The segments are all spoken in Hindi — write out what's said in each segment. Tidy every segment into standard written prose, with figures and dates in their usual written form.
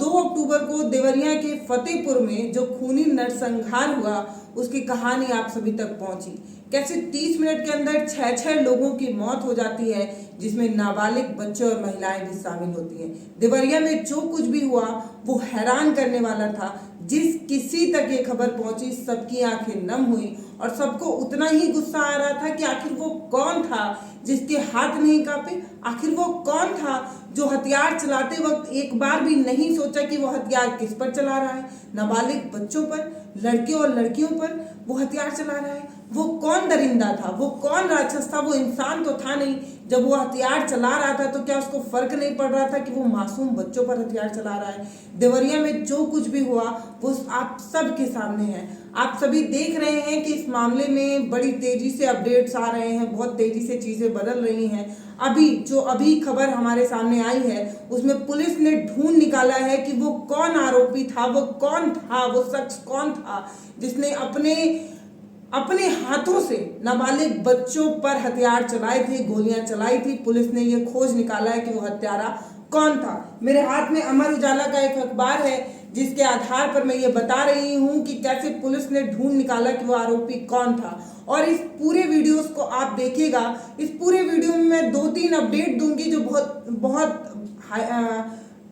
2 अक्टूबर को देवरिया के फतेहपुर में जो खूनी नरसंहार हुआ उसकी कहानी आप सभी तक पहुंची। कैसे 30 मिनट के अंदर 6 लोगों की मौत हो जाती है, जिसमें नाबालिग बच्चे और महिलाएं भी शामिल होती हैं। देवरिया में जो कुछ भी हुआ वो हैरान करने वाला था। जिस किसी तक ये खबर पहुंची सबकी आंखें नम हुई और सबको उतना ही गुस्सा आ रहा था कि आखिर वो कौन था जिसके हाथ नहीं कांपे। आखिर वो कौन था जो हथियार चलाते वक्त एक बार भी नहीं सोचा कि वो हथियार किस पर चला रहा है। नाबालिग बच्चों पर, लड़के और लड़कियों पर वो हथियार चला रहा है। वो कौन दरिंदा था, वो कौन राक्षस था, वो इंसान तो था नहीं। जब वो हथियार चला रहा था तो क्या उसको फर्क नहीं पड़ रहा था कि वो मासूम बच्चों पर हथियार चला रहा है। देवरिया में जो कुछ भी हुआ वो आप सब के सामने है। आप सभी देख रहे हैं कि इस मामले में बड़ी तेजी से अपडेट्स आ रहे हैं, बहुत तेजी से चीजें बदल रही हैं। अभी खबर हमारे सामने आई है उसमें पुलिस ने ढूंढ निकाला है कि वो कौन आरोपी था, वो कौन था, वो शख्स कौन था जिसने अपने हाथों से नाबालिग बच्चों पर हथियार चलाए थे, गोलियां चलाई थी। पुलिस ने ये खोज निकाला है कि वो हत्यारा कौन था। मेरे हाथ में अमर उजाला का एक अखबार है जिसके आधार पर मैं ये बता रही हूँ कि कैसे पुलिस ने ढूंढ निकाला कि वो आरोपी कौन था। और इस पूरे वीडियोस को आप देखिएगा। इस पूरे वीडियो में मैं 2-3 अपडेट दूंगी जो बहुत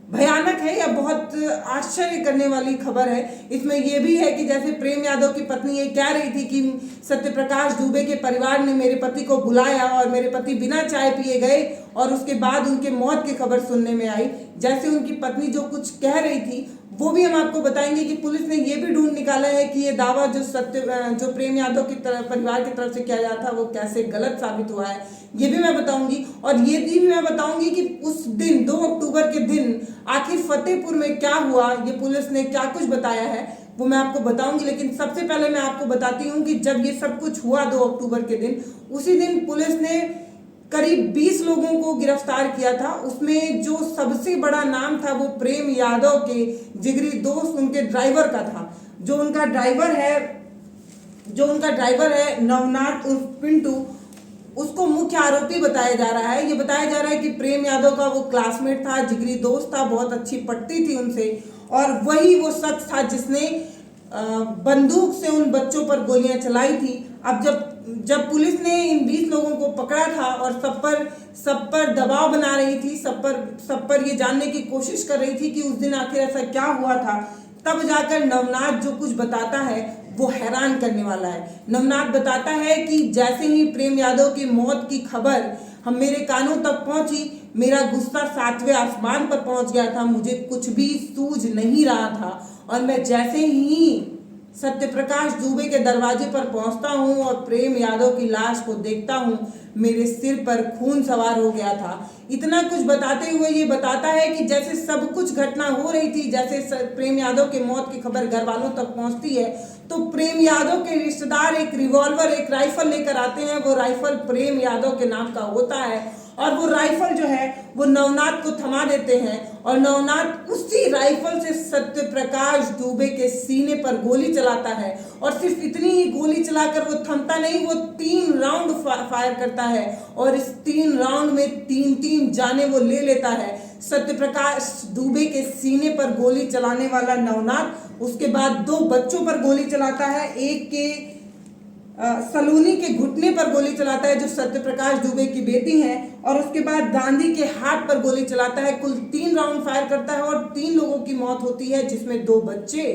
भयानक है या बहुत आश्चर्य करने वाली खबर है। इसमें यह भी है कि जैसे प्रेम यादव की पत्नी ये कह रही थी कि सत्यप्रकाश दुबे के परिवार ने मेरे पति को बुलाया और मेरे पति बिना चाय पिए गए और उसके बाद उनके मौत की खबर सुनने में आई। जैसे उनकी पत्नी जो कुछ कह रही थी वो भी हम आपको बताएंगे कि पुलिस ने ये भी ढूंढ निकाला है कि ये दावा जो प्रेम यादव की परिवार की तरफ से किया गया था वो कैसे गलत साबित हुआ है, ये भी मैं बताऊंगी। और ये भी मैं बताऊंगी कि उस दिन 2 अक्टूबर के दिन आखिर फतेहपुर में क्या हुआ, ये पुलिस ने क्या कुछ बताया है वो मैं आपको बताऊंगी। लेकिन सबसे पहले मैं आपको बताती हूँ कि जब ये सब कुछ हुआ 2 अक्टूबर के दिन, उसी दिन पुलिस ने करीब 20 लोगों को गिरफ्तार किया था। उसमें जो सबसे बड़ा नाम था वो प्रेम यादव के जिगरी दोस्त उनके ड्राइवर का था। जो उनका ड्राइवर है नवनाथ उर्फ पिंटू, उसको मुख्य आरोपी बताया जा रहा है। ये बताया जा रहा है कि प्रेम यादव का वो क्लासमेट था, जिगरी दोस्त था, बहुत अच्छी पटती थी उनसे और वही वो शख्स था जिसने बंदूक से उन बच्चों पर गोलियां चलाई थी। अब जब पुलिस ने इन 20 लोगों को पकड़ा था और सब पर दबाव बना रही थी, सब पर ये जानने की कोशिश कर रही थी कि उस दिन आखिर ऐसा क्या हुआ था, तब जाकर नवनाथ जो कुछ बताता है वो हैरान करने वाला है। नवनाथ बताता है कि जैसे ही प्रेम यादव की मौत की खबर मेरे कानों तक पहुंची, मेरा गुस्सा 7वें आसमान पर पहुंच गया था। मुझे कुछ भी सूझ नहीं रहा था और मैं जैसे ही सत्यप्रकाश दुबे के दरवाजे पर पहुंचता हूं और प्रेम यादव की लाश को देखता हूं, मेरे सिर पर खून सवार हो गया था। इतना कुछ बताते हुए ये बताता है कि जैसे सब कुछ घटना हो रही थी, जैसे प्रेम यादव के मौत की खबर घर वालों तक पहुंचती है तो प्रेम यादव के रिश्तेदार एक रिवॉल्वर, एक राइफल लेकर आते हैं। वो राइफल प्रेम यादव के नाम का होता है और वो राइफल जो है वो नवनाथ को थमा देते हैं और नवनाथ उसी राइफल से सत्यप्रकाश दुबे के सीने पर गोली चलाता है। और सिर्फ इतनी ही गोली चलाकर वो थमता नहीं, वो 3 राउंड फायर करता है और इस 3 राउंड में 3-3 जाने वो ले लेता है। सत्यप्रकाश दुबे के सीने पर गोली चलाने वाला नवनाथ उसके बाद 2 बच्चों पर गोली चलाता है। एक के सलूनी के घुटने पर गोली चलाता है जो सत्यप्रकाश दुबे की बेटी है और उसके बाद गांधी के हाथ पर गोली चलाता है। कुल 3 राउंड फायर करता है और 3 लोगों की मौत होती है, जिसमें 2 बच्चे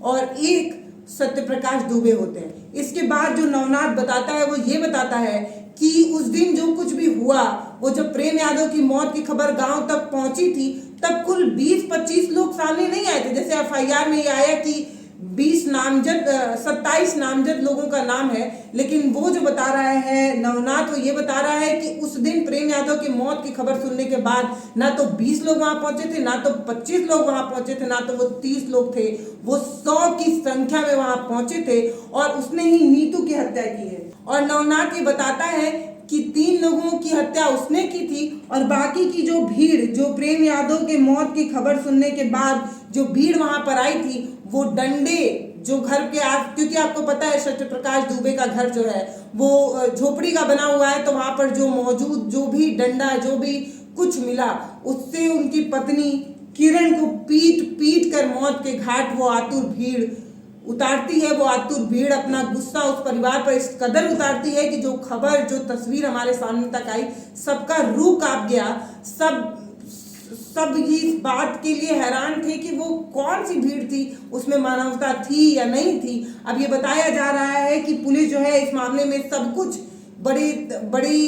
और एक सत्यप्रकाश दुबे होते हैं। इसके बाद जो नवनाथ बताता है वो ये बताता है कि उस दिन जो कुछ भी हुआ, वो जब प्रेम यादव की मौत की खबर गांव तक पहुंची थी तब कुल 20-25 लोग सामने नहीं आए थे। जैसे एफआईआर में ये आया कि 27 नामजद लोगों का नाम है, लेकिन वो जो बता रहा है नवनाथ वो ये बता रहा है कि उस दिन प्रेम यादव की मौत की खबर सुनने के बाद ना तो 20 लोग वहां पहुंचे थे, ना तो 25 लोग वहां पहुंचे थे, ना तो वो 30 लोग थे, वो 100 की संख्या में वहां पहुंचे थे और उसने ही नीतू की हत्या की है। और नवनाथ ये बताता है कि 3 लोगों की हत्या उसने की थी और बाकी की जो भीड़, जो प्रेम यादव के मौत की खबर सुनने के बाद जो भीड़ वहां पर आई थी, वो डंडे जो घर के क्योंकि आपको पता है सत्यप्रकाश दुबे का घर जो है वो झोपड़ी का बना हुआ है, तो वहां पर जो मौजूद जो भी डंडा जो भी कुछ मिला उससे उनकी पत्नी किरण को पीट मौत के घाट वो आतुर भीड़ उतारती है। वो आतुर भीड़ अपना गुस्सा उस परिवार पर इस कदर उतारती है कि जो खबर, जो तस्वीर हमारे सामने तक आई, सबका रूह कांप गया। सब इस बात के लिए हैरान थे कि वो कौन सी भीड़ थी, उसमें मानवता थी या नहीं थी। अब ये बताया जा रहा है कि पुलिस जो है इस मामले में सब कुछ बड़ी बड़ी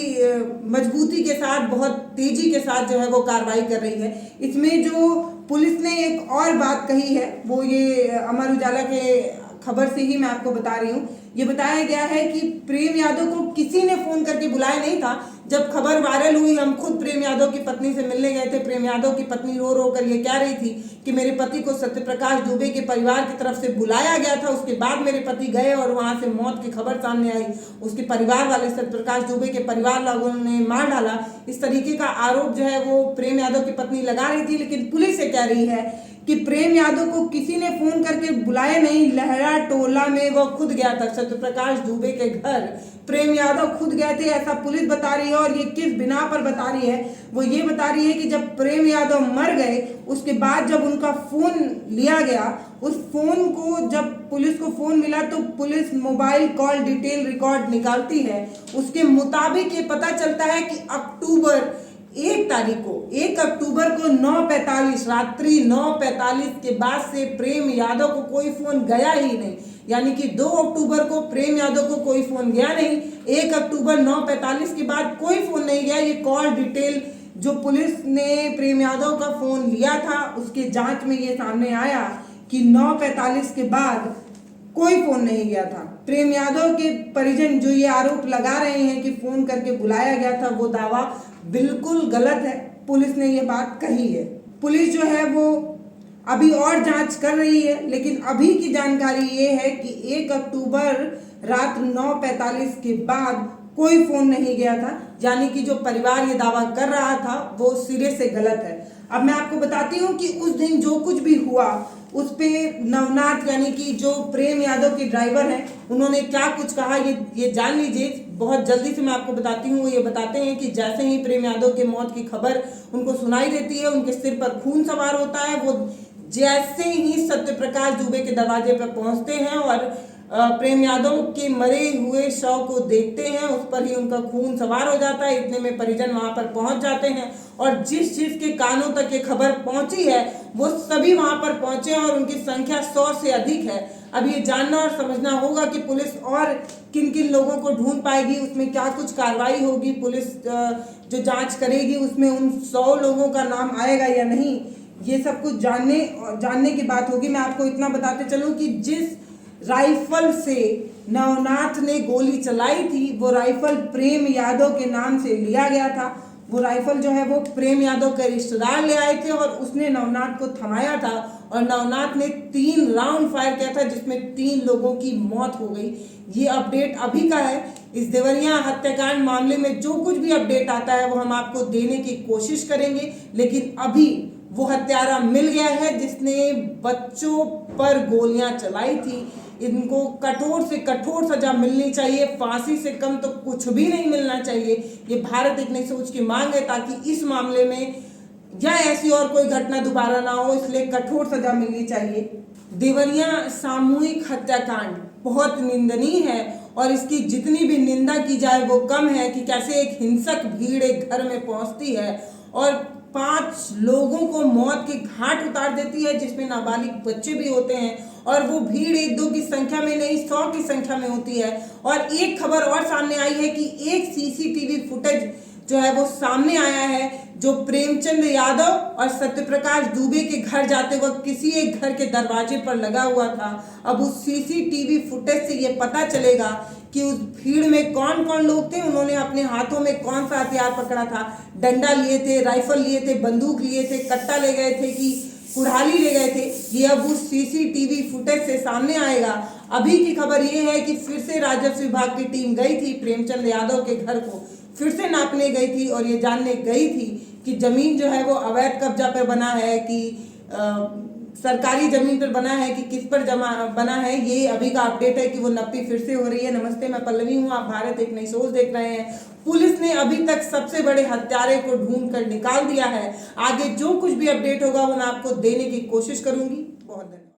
मजबूती के साथ, बहुत तेजी के साथ जो है वो कार्रवाई कर रही है। इसमें जो पुलिस ने एक और बात कही है, वो ये अमर उजाला के खबर से ही मैं आपको बता रही हूँ। ये बताया गया है कि प्रेम यादव को किसी ने फोन करके बुलाया नहीं था। जब खबर वायरल हुई, हम खुद प्रेम यादव की पत्नी से मिलने गए थे। प्रेम यादव की पत्नी रो रो कर ये कह रही थी कि मेरे पति को सत्यप्रकाश दुबे के परिवार की तरफ से बुलाया गया था, उसके बाद मेरे पति गए और वहां से मौत की खबर सामने आई। उसके परिवार वाले, सत्यप्रकाश दुबे के परिवार वालों ने मार डाला। इस तरीके का आरोप जो है वो प्रेम यादव की पत्नी लगा रही थी। लेकिन पुलिस ये कह रही है कि प्रेम यादव को किसी ने फोन करके बुलाया नहीं। लहरा टोला में वो खुद गया था, सत्यप्रकाश दुबे के घर प्रेम यादव खुद गए थे, ऐसा पुलिस बता रही है। और ये किस बिना पर बता रही है? वो ये बता रही है कि जब प्रेम यादव मर गए, उसके बाद जब उनका फोन लिया गया, उस फोन को जब पुलिस को फोन मिला तो police mobile call detail record निकालती है। उसके मुताबिक ये पता चलता है कि अक्टूबर 1 अक्टूबर को 9:45 रात्रि 9:45 के बाद से प्रेम यादव को कोई फोन गया ही नहीं। यानी कि 2 अक्टूबर को प्रेम यादव को कोई फोन गया नहीं। 1 अक्टूबर 9:45 के बाद कोई फोन नहीं गया। ये कॉल डिटेल जो पुलिस ने प्रेम यादव का फोन लिया था, उसके जांच में ये सामने आया कि 9:45 के बाद कोई फोन नहीं गया था। प्रेम यादव के परिजन जो ये आरोप लगा रहे हैं कि फोन करके बुलाया गया था, वो दावा बिल्कुल गलत है। पुलिस ने ये बात कही है। पुलिस जो है वो अभी और जांच कर रही है, लेकिन अभी की जानकारी ये है कि 1 अक्टूबर रात 9:45 के बाद कोई फोन नहीं गया था। यानी कि जो परिवार ये दावा कर रहा था वो सिरे से गलत है। अब मैं आपको बताती हूँ कि उस दिन जो कुछ भी हुआ उस पे नवनाथ, यानी कि जो प्रेम यादव के ड्राइवर हैं, उन्होंने क्या कुछ कहा ये जान लीजिए। बहुत जल्दी से मैं आपको बताती हूँ। ये बताते हैं कि जैसे ही प्रेम यादव के मौत की खबर उनको सुनाई देती है, उनके सिर पर खून सवार होता है। वो जैसे ही सत्यप्रकाश दुबे के दरवाजे पर पहुंचते हैं और प्रेम यादव के मरे हुए शव को देखते हैं, उस पर ही उनका खून सवार हो जाता है। इतने में परिजन वहां पर पहुंच जाते हैं और जिस के कानों तक ये खबर पहुंची है वो सभी वहां पर पहुंचे और उनकी संख्या 100 से अधिक है। अब ये जानना और समझना होगा कि पुलिस और किन किन लोगों को ढूंढ पाएगी, उसमें क्या कुछ कार्रवाई होगी। पुलिस जो जांच करेगी उसमें उन 100 लोगों का नाम आएगा या नहीं, ये सब कुछ जानने की बात होगी। मैं आपको इतना बताते चलूं कि जिस राइफल से नवनाथ ने गोली चलाई थी, वो राइफल प्रेम यादव के नाम से लिया गया था। वो राइफल जो है वो प्रेम यादव के रिश्तेदार ले आए थे और उसने नवनाथ को थमाया था और नवनाथ ने 3 राउंड फायर किया था, जिसमें 3 लोगों की मौत हो गई। ये अपडेट अभी का है। इस देवरिया हत्याकांड मामले में जो कुछ भी अपडेट आता है वो हम आपको देने की कोशिश करेंगे, लेकिन अभी वो हत्यारा मिल गया है जिसने बच्चों पर गोलियां चलाई थी। इनको कठोर से कठोर सजा मिलनी चाहिए, फांसी से कम तो कुछ भी नहीं मिलना चाहिए। ये भारत एक नई सोच की मांग है ताकि इस मामले में या ऐसी और कोई घटना दोबारा ना हो, इसलिए कठोर सजा मिलनी चाहिए। देवरिया सामूहिक हत्याकांड बहुत निंदनीय है और इसकी जितनी भी निंदा की जाए वो कम है कि कैसे एक हिंसक भीड़ एक घर में पहुंचती है और 5 लोगों को मौत के घाट उतार देती है, जिसमें नाबालिग बच्चे भी होते हैं। और वो भीड़ 1-2 की संख्या में नहीं, 100 की संख्या में होती है। और एक खबर और सामने आई है कि एक सीसीटीवी फुटेज जो है वो सामने आया है, जो प्रेमचंद यादव और सत्यप्रकाश दुबे के घर जाते वक्त किसी एक घर के दरवाजे पर लगा हुआ था। अब उस सीसीटीवी फुटेज से ये पता चलेगा कि उस भीड़ में कौन कौन लोग थे, उन्होंने अपने हाथों में कौन सा हथियार पकड़ा था। डंडा लिए थे, राइफल लिए थे, बंदूक लिए थे, कट्टा ले गए थे कि कुल्हाड़ी ले गए थे। ये अब उस सीसीटीवी फुटेज से सामने आएगा। अभी की खबर ये है कि फिर से राजस्व विभाग की टीम गई थी प्रेमचंद यादव के घर को, फिर से नापने गई थी और ये जानने गई थी कि जमीन जो है वो अवैध कब्जा पे बना है कि सरकारी जमीन पर बना है कि किस पर जमा बना है, ये अभी का अपडेट है कि वो नप्पी फिर से हो रही है। नमस्ते, मैं पल्लवी हूँ, आप भारत एक नई सोच देख रहे हैं। पुलिस ने अभी तक सबसे बड़े हत्यारे को ढूंढ कर निकाल दिया है। आगे जो कुछ भी अपडेट होगा वो मैं आपको देने की कोशिश करूंगी। बहुत धन्यवाद।